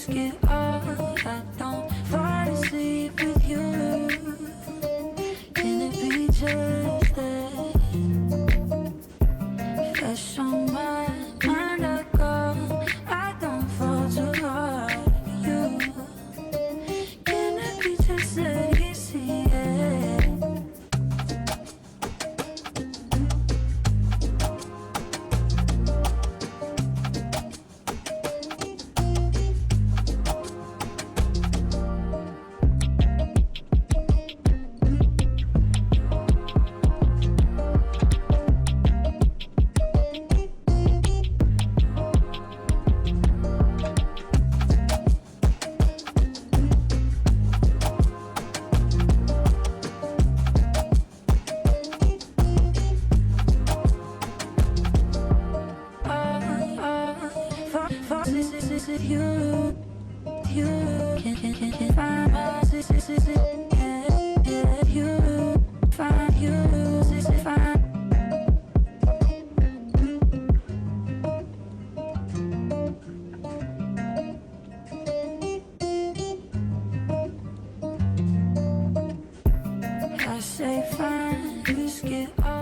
risk it all. I don't fall asleep with you. Can it be just that? Flesh on my mind, I go. I don't fall too hard for you. Can it be just that easy? Yeah. You can find my yeah, you find you find. I say fine, risk it all.